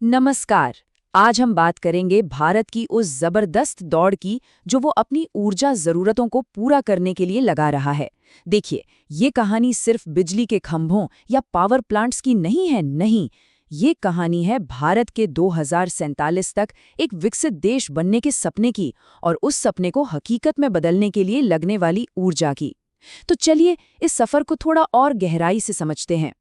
नमस्कार। आज हम बात करेंगे भारत की उस जबरदस्त दौड़ की जो वो अपनी ऊर्जा जरूरतों को पूरा करने के लिए लगा रहा है। देखिए, ये कहानी सिर्फ बिजली के खंभों या पावर प्लांट्स की नहीं है, नहीं। ये कहानी है भारत के 2047 तक एक विकसित देश बनने के सपने की और उस सपने को हकीकत में बदलने के लिए लगने वाली ऊर्जा की। तो चलिए इस सफर को थोड़ा और गहराई से समझते हैं।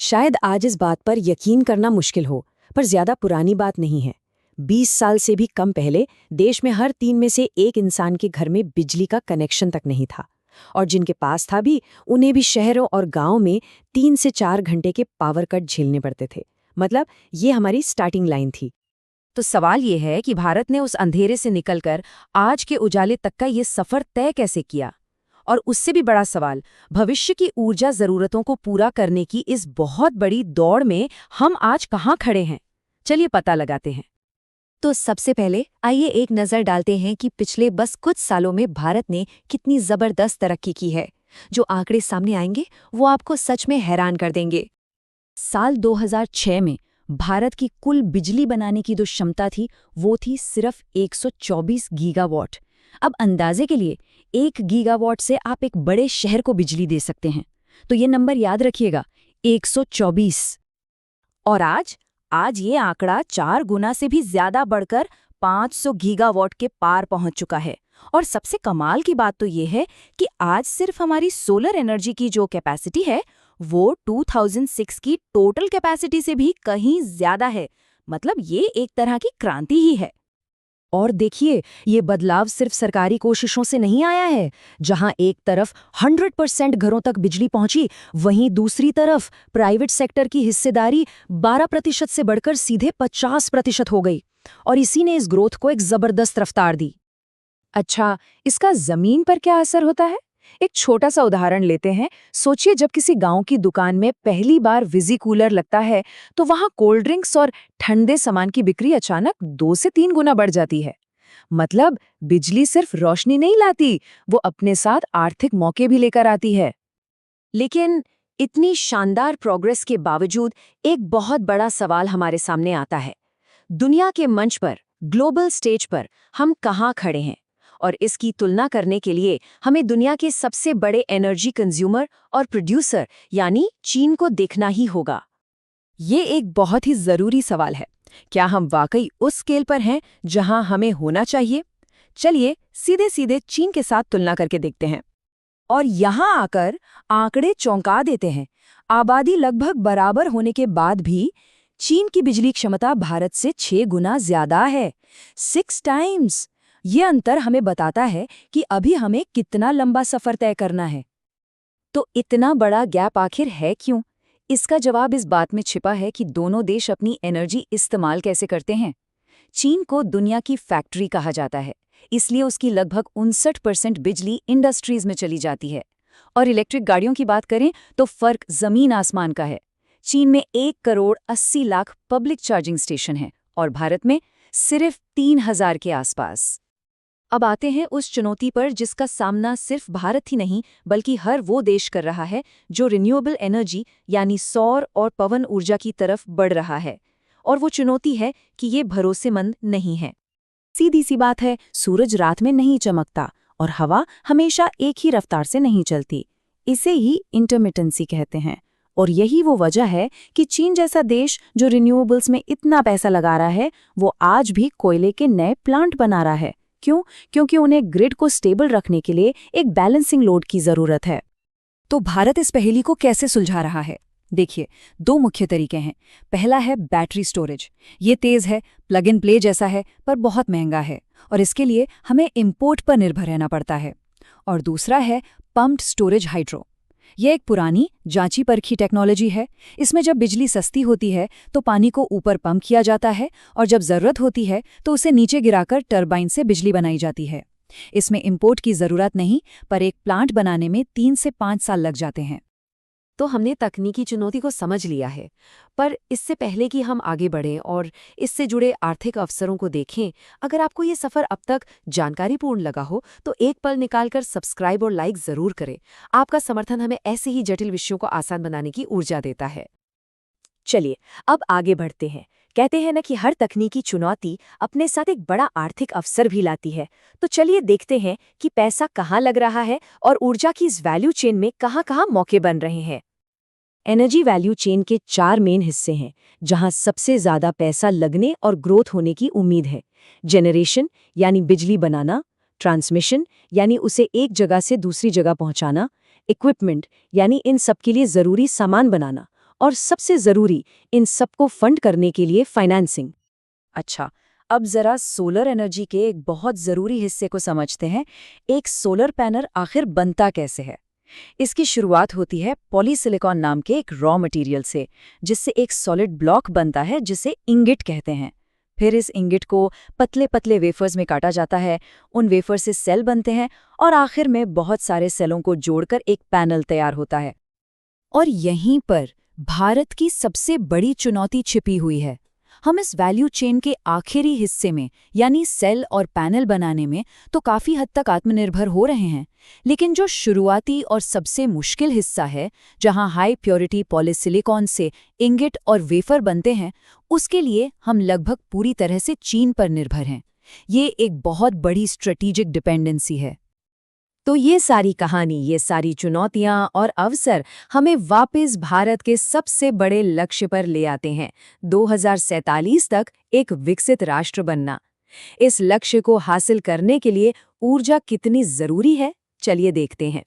शायद आज इस बात पर यकीन करना मुश्किल हो, पर ज्यादा पुरानी बात नहीं है। 20 साल से भी कम पहले देश में हर 3 में से 1 इंसान के घर में बिजली का कनेक्शन तक नहीं था। और जिनके पास था भी, उन्हें भी शहरों और गांवों में 3 से 4 घंटे के पावर कट झेलने पड़ते थे। मतलब ये हमारी स्टार्टिंग लाइन थी। तो सवाल ये है कि भारत ने उस अंधेरे से निकलकर आज के उजाले तक का ये सफर तय कैसे किया? और उससे भी बड़ा सवाल, भविष्य की ऊर्जा जरूरतों को पूरा करने की इस बहुत बड़ी दौड़ में हम आज कहाँ खड़े हैं? चलिए पता लगाते हैं। तो सबसे पहले आइए एक नज़र डालते हैं कि पिछले बस कुछ सालों में भारत ने कितनी ज़बरदस्त तरक्की की है। जो आंकड़े सामने आएंगे वो आपको सच में हैरान कर देंगे। साल 2006 में भारत की कुल बिजली बनाने की जो क्षमता थी वो थी सिर्फ 124 गीगावाट। अब अंदाजे के लिए 1 गीगावाट से आप एक बड़े शहर को बिजली दे सकते हैं। तो ये नंबर याद रखिएगा, 124। और आज ये आंकड़ा 4 गुना से भी ज्यादा बढ़कर 500 गीगावाट के पार पहुंच चुका है। और सबसे कमाल की बात तो ये है कि आज सिर्फ हमारी सोलर एनर्जी की जो कैपेसिटी है वो 2006 की टोटल कैपेसिटी से भी कहीं ज्यादा है। मतलब ये एक तरह की क्रांति ही है। और देखिए, ये बदलाव सिर्फ सरकारी कोशिशों से नहीं आया है। जहां एक तरफ 100% घरों तक बिजली पहुंची, वहीं दूसरी तरफ प्राइवेट सेक्टर की हिस्सेदारी 12% से बढ़कर सीधे 50% हो गई। और इसी ने इस ग्रोथ को एक जबरदस्त रफ्तार दी। अच्छा, इसका जमीन पर क्या असर होता है? एक छोटा सा उदाहरण लेते हैं। सोचिए, जब किसी गांव की दुकान में पहली बार विजी कूलर लगता है तो वहां कोल्ड ड्रिंक्स और ठंडे सामान की बिक्री अचानक 2 से 3 गुना बढ़ जाती है। मतलब बिजली सिर्फ रोशनी नहीं लाती, वो अपने साथ आर्थिक मौके भी लेकर आती है। लेकिन इतनी शानदार प्रोग्रेस के बावजूद एक बहुत बड़ा सवाल हमारे सामने आता है। दुनिया के मंच पर, ग्लोबल स्टेज पर हम कहाँ खड़े हैं? और इसकी तुलना करने के लिए हमें दुनिया के सबसे बड़े एनर्जी कंज्यूमर और प्रोड्यूसर यानी चीन को देखना ही होगा। ये एक बहुत ही जरूरी सवाल है। क्या हम वाकई उस स्केल पर हैं जहां हमें होना चाहिए? चलिए सीधे सीधे चीन के साथ तुलना करके देखते हैं। और यहां आकर आंकड़े चौंका देते हैं। आबादी लगभग बराबर होने के बाद भी चीन की बिजली क्षमता भारत से 6 गुना ज्यादा है। 6 टाइम्स। ये अंतर हमें बताता है कि अभी हमें कितना लंबा सफर तय करना है। तो इतना बड़ा गैप आखिर है क्यों? इसका जवाब इस बात में छिपा है कि दोनों देश अपनी एनर्जी इस्तेमाल कैसे करते हैं। चीन को दुनिया की फैक्ट्री कहा जाता है, इसलिए उसकी लगभग 59% बिजली इंडस्ट्रीज में चली जाती है। और इलेक्ट्रिक गाड़ियों की बात करें तो फर्क जमीन आसमान का है। चीन में 1 crore 80 lakh public charging station हैं और भारत में सिर्फ 3000 के आसपास। अब आते हैं उस चुनौती पर जिसका सामना सिर्फ भारत ही नहीं बल्कि हर वो देश कर रहा है जो रिन्यूएबल एनर्जी यानी सौर और पवन ऊर्जा की तरफ बढ़ रहा है। और वो चुनौती है कि ये भरोसेमंद नहीं है। सीधी सी बात है, सूरज रात में नहीं चमकता और हवा हमेशा एक ही रफ्तार से नहीं चलती। इसे ही इंटरमिटेंसी कहते हैं। और यही वो वजह है कि चीन जैसा देश जो रिन्यूएबल्स में इतना पैसा लगा रहा है, वो आज भी कोयले के नए प्लांट बना रहा है। क्यों? क्योंकि उन्हें ग्रिड को स्टेबल रखने के लिए एक बैलेंसिंग लोड की जरूरत है। तो भारत इस पहेली को कैसे सुलझा रहा है? देखिए, 2 मुख्य तरीके हैं। पहला है बैटरी स्टोरेज। ये तेज है, प्लग इन प्ले जैसा है, पर बहुत महंगा है और इसके लिए हमें इंपोर्ट पर निर्भर रहना पड़ता है। और दूसरा है पम्प्ड स्टोरेज हाइड्रो। यह एक पुरानी जांची परखी टेक्नोलॉजी है। इसमें जब बिजली सस्ती होती है तो पानी को ऊपर पंप किया जाता है और जब जरूरत होती है तो उसे नीचे गिराकर टरबाइन से बिजली बनाई जाती है। इसमें इंपोर्ट की जरूरत नहीं, पर एक प्लांट बनाने में 3 से 5 साल लग जाते हैं। तो हमने तकनीकी चुनौती को समझ लिया है, पर इससे पहले कि हम आगे बढ़ें और इससे जुड़े आर्थिक अवसरों को देखें, अगर आपको ये सफ़र अब तक जानकारीपूर्ण लगा हो तो एक पल निकालकर सब्सक्राइब और लाइक ज़रूर करें। आपका समर्थन हमें ऐसे ही जटिल विषयों को आसान बनाने की ऊर्जा देता है। चलिए अब आगे बढ़ते हैं। कहते हैं ना कि हर तकनीकी चुनौती अपने साथ एक बड़ा आर्थिक अवसर भी लाती है। तो चलिए देखते हैं कि पैसा कहाँ लग रहा है और ऊर्जा की इस वैल्यू चेन में कहाँ-कहाँ मौके बन रहे हैं। एनर्जी वैल्यू चेन के 4 मेन हिस्से हैं, जहां सबसे ज्यादा पैसा लगने और ग्रोथ होने की उम्मीद है। जनरेशन यानी बिजली बनाना, ट्रांसमिशन यानी उसे एक जगह से दूसरी जगह पहुंचाना, इक्विपमेंट यानी इन सब के लिए जरूरी सामान बनाना, और सबसे जरूरी इन सबको फंड करने के लिए फाइनेंसिंग। अच्छा, अब जरा सोलर एनर्जी के एक बहुत जरूरी हिस्से को समझते हैं। एक सोलर पैनल आखिर बनता कैसे है? इसकी शुरुआत होती है पॉलीसिलिकॉन नाम के एक रॉ मटेरियल से, जिससे एक सॉलिड ब्लॉक बनता है जिसे इंगिट कहते हैं। फिर इस इंगिट को पतले पतले वेफर्स में काटा जाता है, उन वेफर से सेल बनते हैं और आखिर में बहुत सारे सेलों को जोड़कर एक पैनल तैयार होता है। और यहीं पर भारत की सबसे बड़ी चुनौती छिपी हुई है। हम इस वैल्यू चेन के आखिरी हिस्से में यानी सेल और पैनल बनाने में तो काफ़ी हद तक आत्मनिर्भर हो रहे हैं, लेकिन जो शुरुआती और सबसे मुश्किल हिस्सा है, जहां हाई प्योरिटी पॉलीसिलिकॉन से इंगिट और वेफर बनते हैं, उसके लिए हम लगभग पूरी तरह से चीन पर निर्भर हैं। ये एक बहुत बड़ी स्ट्रेटेजिक डिपेंडेंसी है। तो ये सारी कहानी, ये सारी चुनौतियां और अवसर हमें वापस भारत के सबसे बड़े लक्ष्य पर ले आते हैं, 2047 तक एक विकसित राष्ट्र बनना। इस लक्ष्य को हासिल करने के लिए ऊर्जा कितनी जरूरी है, चलिए देखते हैं।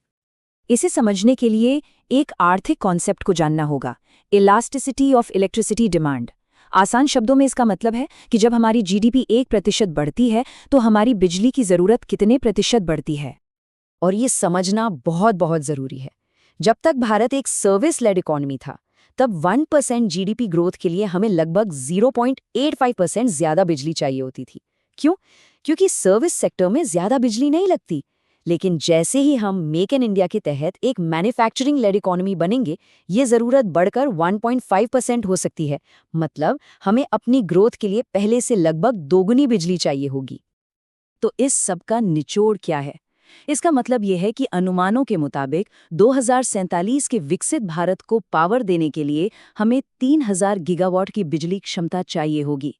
इसे समझने के लिए एक आर्थिक कॉन्सेप्ट को जानना होगा, इलास्टिसिटी ऑफ इलेक्ट्रिसिटी डिमांड। आसान शब्दों में इसका मतलब है कि जब हमारी जीडीपी 1% बढ़ती है तो हमारी बिजली की जरूरत कितने प्रतिशत बढ़ती है। और ये समझना बहुत बहुत ज़रूरी है। जब तक भारत एक सर्विस लेड इकोनॉमी था, तब 1% जीडीपी ग्रोथ के लिए हमें लगभग 0.85% ज़्यादा बिजली चाहिए होती थी। क्यों? क्योंकि सर्विस सेक्टर में ज़्यादा बिजली नहीं लगती। लेकिन जैसे ही हम मेक इन इंडिया के तहत एक मैन्युफैक्चरिंग लेड इकोनॉमी बनेंगे, ये ज़रूरत बढ़कर 1.5% हो सकती है। मतलब हमें अपनी ग्रोथ के लिए पहले से लगभग दोगुनी बिजली चाहिए होगी। तो इस सब का निचोड़ क्या है? इसका मतलब यह है कि अनुमानों के मुताबिक 2047 के विकसित भारत को पावर देने के लिए हमें 3000 गीगावाट की बिजली क्षमता चाहिए होगी।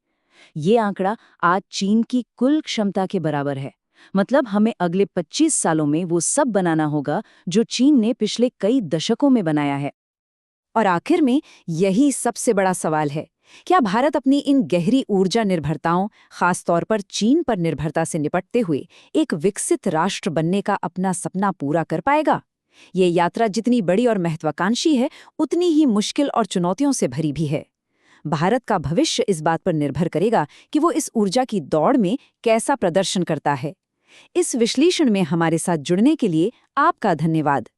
ये आंकड़ा आज चीन की कुल क्षमता के बराबर है। मतलब हमें अगले 25 सालों में वो सब बनाना होगा जो चीन ने पिछले कई दशकों में बनाया है। और आखिर में यही सबसे बड़ा सवाल है, क्या भारत अपनी इन गहरी ऊर्जा निर्भरताओं, खासतौर पर चीन पर निर्भरता से निपटते हुए एक विकसित राष्ट्र बनने का अपना सपना पूरा कर पाएगा? ये यात्रा जितनी बड़ी और महत्वाकांक्षी है, उतनी ही मुश्किल और चुनौतियों से भरी भी है। भारत का भविष्य इस बात पर निर्भर करेगा कि वो इस ऊर्जा की दौड़ में कैसा प्रदर्शन करता है। इस विश्लेषण में हमारे साथ जुड़ने के लिए आपका धन्यवाद।